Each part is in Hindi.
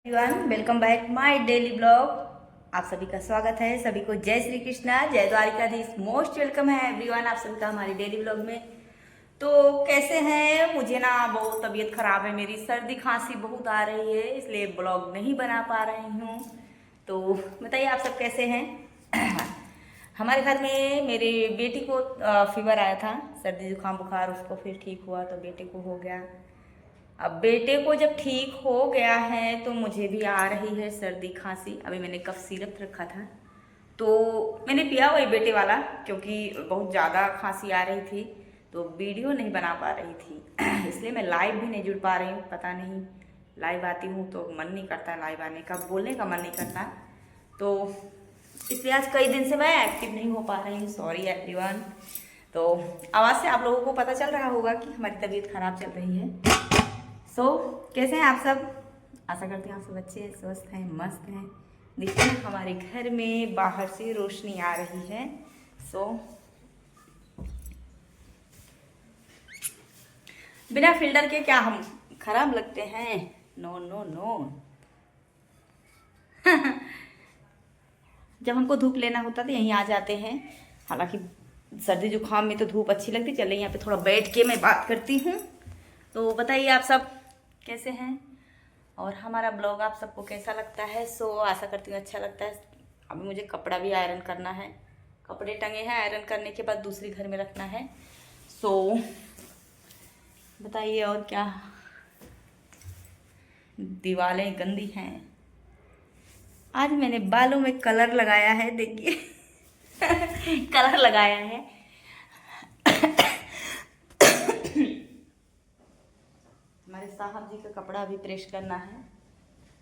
Everyone, welcome back my daily blog. आप सभी का स्वागत है। सभी को जय श्री कृष्णा, जय द्वारिकाधीश। मोस्ट वेलकम है एवरीवन आप सभी का हमारे डेली ब्लॉग में। तो कैसे हैं? मुझे ना बहुत तबीयत खराब है, मेरी सर्दी खांसी बहुत आ रही है, इसलिए ब्लॉग नहीं बना पा रही हूँ। तो बताइए आप सब कैसे हैं? हमारे घर में मेरे बेटी को फीवर आया था, सर्दी जुकाम बुखार, उसको फिर ठीक हुआ तो बेटे को हो गया। अब बेटे को जब ठीक हो गया है तो मुझे भी आ रही है सर्दी खांसी। अभी मैंने कफ सिरप रखा था तो मैंने पिया वही बेटे वाला, क्योंकि बहुत ज़्यादा खांसी आ रही थी तो वीडियो नहीं बना पा रही थी। इसलिए मैं लाइव भी नहीं जुड़ पा रही हूँ। पता नहीं, लाइव आती हूँ तो मन नहीं करता लाइव आने का, बोलने का मन नहीं करता, तो इसलिए आज कई दिन से मैं एक्टिव नहीं हो पा रही हूँ। Sorry everyone. तो आवाज़ से आप लोगों को पता चल रहा होगा कि हमारी तबीयत खराब चल रही है। कैसे हैं आप सब? आशा करती हूँ आप सब अच्छे हैं, स्वस्थ हैं, मस्त हैं। देखिए हमारे घर में बाहर से रोशनी आ रही है। बिना फिल्टर के क्या हम खराब लगते हैं? No no no. जब हमको धूप लेना होता तो यहीं आ जाते हैं। हालांकि सर्दी जुकाम में तो धूप अच्छी लगती। चले यहाँ पे थोड़ा बैठ के मैं बात करती हूँ। तो बताइए आप सब कैसे हैं और हमारा ब्लॉग आप सबको कैसा लगता है? आशा करती हूँ अच्छा लगता है। अभी मुझे कपड़ा भी आयरन करना है, कपड़े टंगे हैं, आयरन करने के बाद दूसरी घर में रखना है। बताइए और क्या? दीवारें गंदी हैं। आज मैंने बालों में कलर लगाया है, देखिए। कलर लगाया है। हमारे साहब जी का कपड़ा भी प्रेस करना है,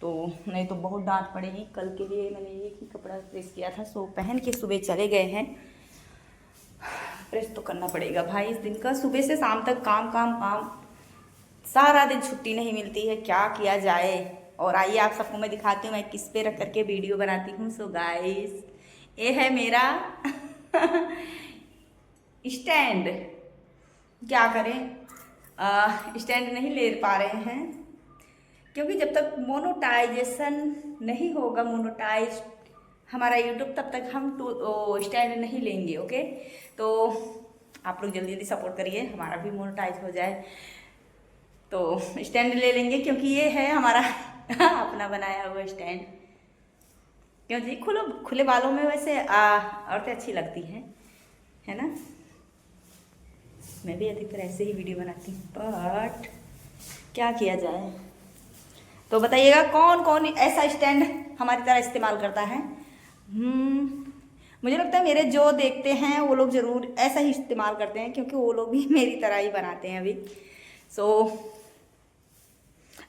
तो नहीं तो बहुत डांट पड़ेगी। कल के लिए मैंने एक ही कपड़ा प्रेस किया था, पहन के सुबह चले गए हैं। प्रेस तो करना पड़ेगा भाई इस दिन का। सुबह से शाम तक काम काम काम, सारा दिन छुट्टी नहीं मिलती है, क्या किया जाए। और आइए आप सबको मैं दिखाती हूँ मैं किस पे रख करके वीडियो बनाती हूँ। गाइस, ये है मेरा स्टैंड। क्या करें, स्टैंड नहीं ले पा रहे हैं क्योंकि जब तक मोनेटाइजेशन नहीं होगा, मोनेटाइज हमारा यूट्यूब, तब तक हम स्टैंड नहीं लेंगे। ओके, तो आप लोग जल्दी जल्दी सपोर्ट करिए, हमारा भी मोनेटाइज हो जाए तो स्टैंड ले लेंगे, क्योंकि ये है हमारा अपना बनाया हुआ स्टैंड। क्यों जी? खुले बालों में वैसे औरतें अच्छी लगती हैं, है ना? मैं भी अधिकतर ऐसे ही वीडियो बनाती हूँ, बट क्या किया जाए। तो बताइएगा कौन कौन ऐसा स्टैंड हमारी तरह इस्तेमाल करता है। मुझे लगता है मेरे जो देखते हैं वो लोग ज़रूर ऐसा ही इस्तेमाल करते हैं, क्योंकि वो लोग भी मेरी तरह ही बनाते हैं अभी।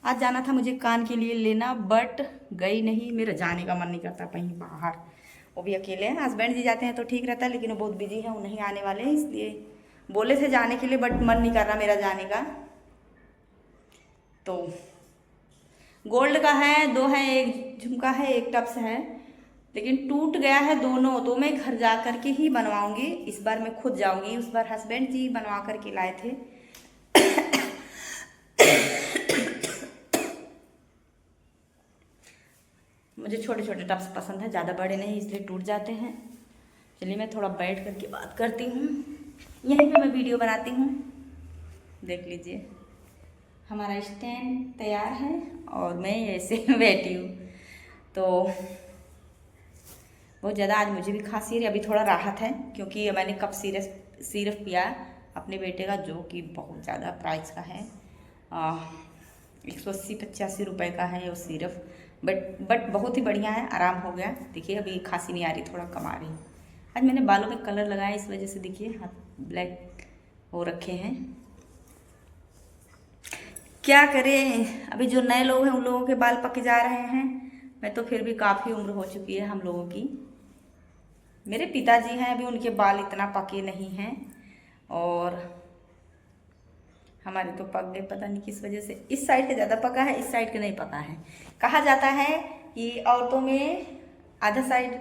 आज जाना था मुझे कान के लिए लेना, बट गई नहीं। मेरा जाने का मन नहीं करता कहीं बाहर, वो भी अकेले हैं। हस्बैंड जी जाते हैं तो ठीक रहता है, लेकिन वो बहुत बिजी हैं, वो नहीं आने वाले हैं, इसलिए बोले थे जाने के लिए, बट मन नहीं कर रहा मेरा जाने का। तो गोल्ड का है, दो है, एक झुमका है, एक टप्स है, लेकिन टूट गया है दोनों। तो मैं घर जा कर के ही बनवाऊंगी, इस बार मैं खुद जाऊंगी। उस बार हस्बैंड जी बनवा करके लाए थे। मुझे छोटे छोटे टप्स पसंद है, ज़्यादा बड़े नहीं, इसलिए टूट जाते हैं। चलिए मैं थोड़ा बैठ करके बात करती हूँ, यहीं पे मैं वीडियो बनाती हूँ। देख लीजिए हमारा स्टैंड तैयार है और मैं ऐसे बैठी हूँ। तो बहुत ज़्यादा आज मुझे भी खांसी है। अभी थोड़ा राहत है, क्योंकि मैंने कप सिरप पिया अपने बेटे का, जो कि बहुत ज़्यादा प्राइस का है। 180-85 रुपये का है वो सिरप, बट बहुत ही बढ़िया है, आराम हो गया। देखिए अभी खांसी नहीं आ रही, थोड़ा कम आ रही। आज मैंने बालों में कलर लगाया, इस वजह से देखिए हाथ ब्लैक हो रखे हैं। क्या करें, अभी जो नए लोग हैं उन लोगों के बाल पके जा रहे हैं। मैं तो फिर भी काफ़ी उम्र हो चुकी है हम लोगों की। मेरे पिताजी हैं, अभी उनके बाल इतना पके नहीं हैं, और हमारे तो पक गए, पता नहीं किस वजह से। इस साइड का ज़्यादा पका है, इस साइड का नहीं पका है। कहा जाता है कि औरतों में आधा साइड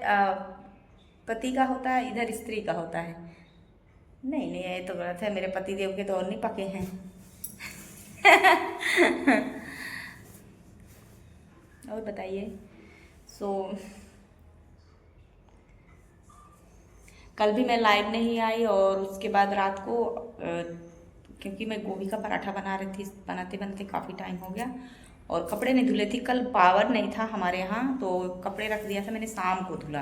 पति का होता है, इधर स्त्री का होता है। नहीं नहीं, ये तो गलत है, मेरे पति देव के तो और नहीं पके हैं। और बताइए। सो कल भी मैं लाइव नहीं आई और उसके बाद रात को क्योंकि मैं गोभी का पराठा बना रही थी, बनाते बनाते काफ़ी टाइम हो गया और कपड़े नहीं धुले थी। कल पावर नहीं था हमारे यहाँ, तो कपड़े रख दिया था मैंने, शाम को धुला।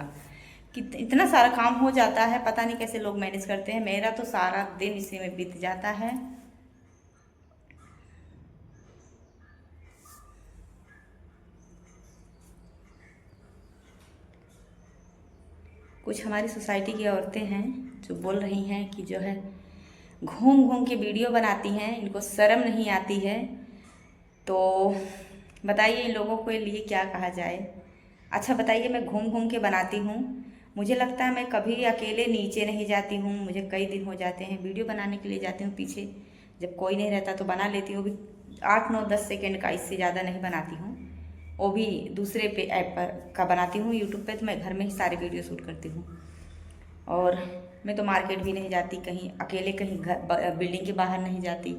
कि इतना सारा काम हो जाता है, पता नहीं कैसे लोग मैनेज करते हैं। मेरा तो सारा दिन इसी में बीत जाता है। कुछ हमारी सोसाइटी की औरतें हैं जो बोल रही हैं कि जो है घूम घूम के वीडियो बनाती हैं, इनको शर्म नहीं आती है। तो बताइए इन लोगों के लिए क्या कहा जाए। अच्छा बताइए, मैं घूम घूम के बनाती हूँ, मुझे लगता है मैं कभी अकेले नीचे नहीं जाती हूँ। मुझे कई दिन हो जाते हैं वीडियो बनाने के लिए जाती हूँ पीछे, जब कोई नहीं रहता तो बना लेती हूँ। भी 8 9 10 सेकेंड का, इससे ज़्यादा नहीं बनाती हूँ। वो भी दूसरे पे ऐप पर का बनाती हूँ। यूट्यूब पे तो मैं घर में ही सारे वीडियो शूट करती हूँ। और मैं तो मार्केट भी नहीं जाती, कहीं अकेले कहीं घर बिल्डिंग के बाहर नहीं जाती।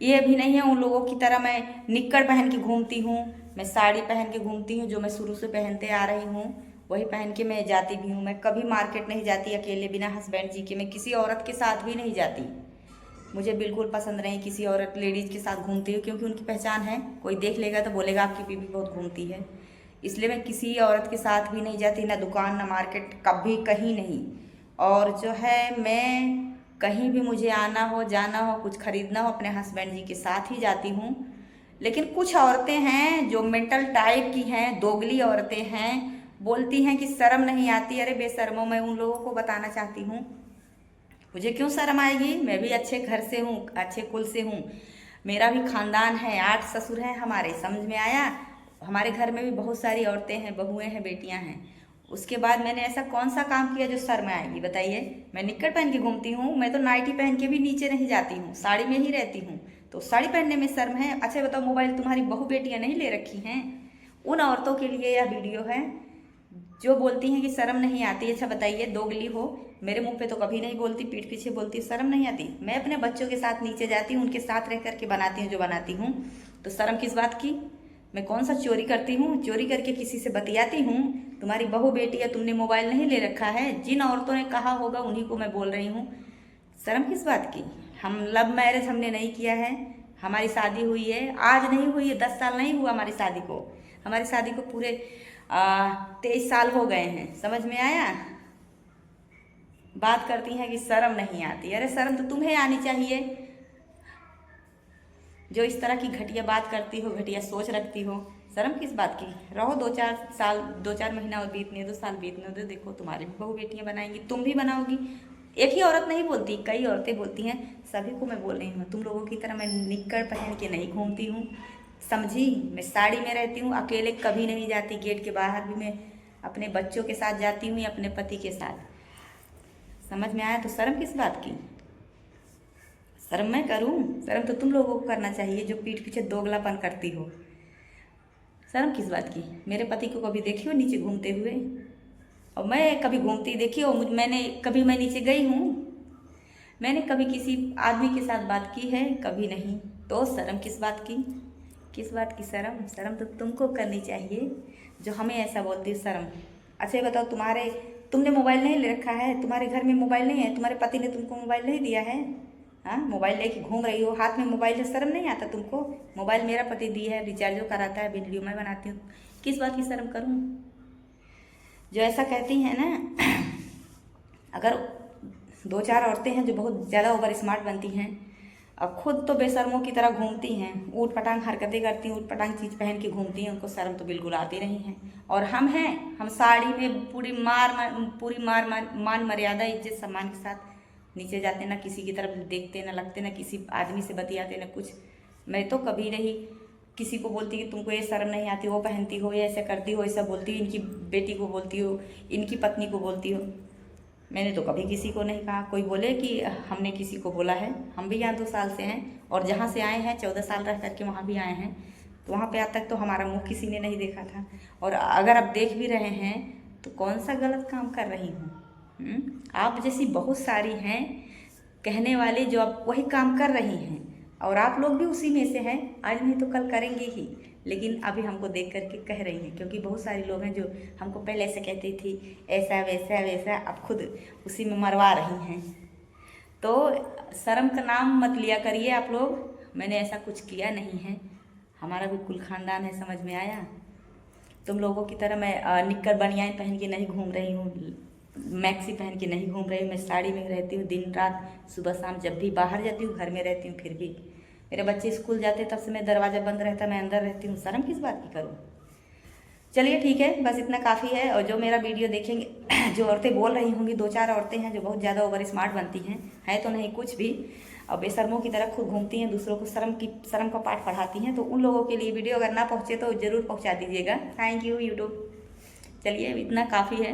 ये भी नहीं है उन लोगों की तरह मैं निक्कर पहन के घूमती हूँ, मैं साड़ी पहन के घूमती हूँ, जो मैं शुरू से पहनते आ रही हूँ वही पहन के मैं जाती भी हूँ। मैं कभी मार्केट नहीं जाती अकेले बिना हस्बैंड जी के। मैं किसी औरत के साथ भी नहीं जाती, मुझे बिल्कुल पसंद नहीं किसी औरत लेडीज़ के साथ घूमती हूँ, क्योंकि उनकी पहचान है, कोई देख लेगा तो बोलेगा आपकी बीवी बहुत घूमती है। इसलिए मैं किसी औरत के साथ भी नहीं जाती, ना दुकान ना मार्केट, कभी कहीं नहीं। और जो है मैं कहीं भी मुझे आना हो जाना हो कुछ खरीदना हो अपने हस्बैंड जी के साथ ही जाती हूँ। लेकिन कुछ औरतें हैं जो मेंटल टाइप की हैं, दोगली औरतें हैं, बोलती हैं कि शर्म नहीं आती। अरे बेशर्मों, मैं उन लोगों को बताना चाहती हूँ मुझे क्यों शर्म आएगी। मैं भी अच्छे घर से हूँ, अच्छे कुल से हूँ, मेरा भी खानदान है, 8 ससुर हैं हमारे, समझ में आया। हमारे घर में भी बहुत सारी औरतें हैं, बहुएं हैं, बेटियां हैं। उसके बाद मैंने ऐसा कौन सा काम किया जो शर्म आएगी बताइए। मैं निक्कर पहन के घूमती हूँ, मैं तो नाइटी पहन के भी नीचे नहीं जाती हूँ, साड़ी में ही रहती हूँ, तो साड़ी पहनने में शर्म है। अच्छा बताओ, मोबाइल तुम्हारी बहू बेटियां नहीं ले रखी हैं? उन औरतों के लिए यह वीडियो है जो बोलती हैं कि शर्म नहीं आती। अच्छा बताइए, दोगली हो, मेरे मुंह पे तो कभी नहीं बोलती, पीठ पीछे बोलती शर्म नहीं आती। मैं अपने बच्चों के साथ नीचे जाती हूँ, उनके साथ रह करके बनाती हूँ जो बनाती हूँ, तो शर्म किस बात की। मैं कौन सा चोरी करती हूँ, चोरी करके किसी से बतियाती हूँ? तुम्हारी बहू बेटी है, तुमने मोबाइल नहीं ले रखा है, जिन औरतों ने कहा होगा उन्हीं को मैं बोल रही हूँ। शर्म किस बात की। हम लव मैरिज हमने नहीं किया है, हमारी शादी हुई है, आज नहीं हुई है, 10 साल नहीं हुआ हमारी शादी को। हमारी शादी को पूरे 23 साल हो गए हैं, समझ में आया। बात करती हैं कि शर्म नहीं आती। अरे शर्म तो तुम्हें आनी चाहिए, जो इस तरह की घटिया बात करती हो, घटिया सोच रखती हो। शर्म किस बात की। रहो 2 4 साल, 2 4 महीना और बीतने दो, साल बीतने दो, देखो तुम्हारी भी बहू बेटियां बनाएंगी, तुम भी बनाओगी। एक ही औरत नहीं बोलती, कई औरतें बोलती हैं। सभी को मैं बोल रही हूँ, तुम लोगों की तरह मैं निक्कर पहन के नहीं घूमती हूँ, समझी। मैं साड़ी में रहती हूँ, अकेले कभी नहीं जाती, गेट के बाहर भी मैं अपने बच्चों के साथ जाती हूँ या अपने पति के साथ। समझ में आया। तो शर्म किस बात की। शर्म मैं करूँ? शर्म तो तुम लोगों को करना चाहिए जो पीठ पीछे दोगलापन करती हो। शर्म किस बात की। मेरे पति को कभी देखी हो नीचे घूमते हुए? और मैं कभी घूमती देखी हो? मैं नीचे गई हूँ? मैंने कभी किसी आदमी के साथ बात की है? कभी नहीं। तो शर्म किस बात की। किस बात की शर्म। शर्म तो तुमको करनी चाहिए जो हमें ऐसा बोलती है शर्म। अच्छा ये बताओ, तुमने मोबाइल नहीं ले रखा है, तुम्हारे घर में मोबाइल नहीं है, तुम्हारे पति ने तुमको मोबाइल नहीं दिया है? हाँ, मोबाइल लेके घूम रही हो, हाथ में मोबाइल है, शर्म नहीं आता तुमको? मोबाइल मेरा पति दिया है, रिचार्जो कराता है, वीडियो मैं बनाती हूँ, किस बात की शर्म करूँ। जो ऐसा कहती हैं ना, अगर 2 4 औरतें हैं जो बहुत ज़्यादा ओवर स्मार्ट बनती हैं, अब खुद तो बेशर्मों की तरह घूमती हैं, ऊट पटांग हरकतें करती हैं, ऊट पटांग चीज़ पहन के घूमती हैं, उनको शर्म तो बिल्कुल आती नहीं है। और हम हैं, हम साड़ी में पूरी मान मर्यादा इज्जत सम्मान के साथ नीचे जाते, ना किसी की तरफ देखते, ना लगते, ना किसी आदमी से बतियाते, ना कुछ। मैं तो कभी नहीं किसी को बोलती कि तुमको ये शर्म नहीं आती, वो पहनती हो, ये ऐसा करती हो, ऐसा बोलती हो, इनकी बेटी को बोलती हो, इनकी पत्नी को बोलती हो। मैंने तो कभी किसी को नहीं कहा। कोई बोले कि हमने किसी को बोला है, हम भी यहाँ 2 साल से हैं, और जहाँ से आए हैं 14 साल रह करके वहाँ भी आए हैं, तो वहाँ पे आज तक तो हमारा मुँह किसी ने नहीं देखा था। और अगर आप देख भी रहे हैं तो कौन सा गलत काम कर रही हूँ। आप जैसी बहुत सारी हैं कहने वाले जो आप वही काम कर रही हैं, और आप लोग भी उसी में से हैं, आज नहीं तो कल करेंगे ही। लेकिन अभी हमको देख करके कह रही हैं, क्योंकि बहुत सारे लोग हैं जो हमको पहले ऐसे कहती थी ऐसा वैसा वैसा, अब खुद उसी में मरवा रही हैं। तो शर्म का नाम मत लिया करिए आप लोग, मैंने ऐसा कुछ किया नहीं है, हमारा भी कुल खानदान है, समझ में आया। तुम लोगों की तरह मैं निक्कर बनियान पहन के नहीं घूम रही हूँ, मैक्सी पहन के नहीं घूम रही हूँ, मैं साड़ी में रहती हूँ दिन रात, सुबह शाम, जब भी बाहर जाती हूँ, घर में रहती हूँ, फिर भी मेरे बच्चे स्कूल जाते तब से मैं दरवाज़ा बंद रहता, मैं अंदर रहती हूँ, शर्म किस बात की करूँ। चलिए ठीक है, बस इतना काफ़ी है। और जो मेरा वीडियो देखेंगे, जो औरतें बोल रही होंगी, 2-4 औरतें हैं जो बहुत ज़्यादा ओवर स्मार्ट बनती हैं, है तो नहीं कुछ भी, और बेशर्मों की तरह खुद घूमती हैं, दूसरों को शर्म का पाठ पढ़ाती हैं, तो उन लोगों के लिए वीडियो अगर ना पहुँचे तो ज़रूर पहुँचा दीजिएगा। Thank you YouTube. चलिए इतना काफ़ी है।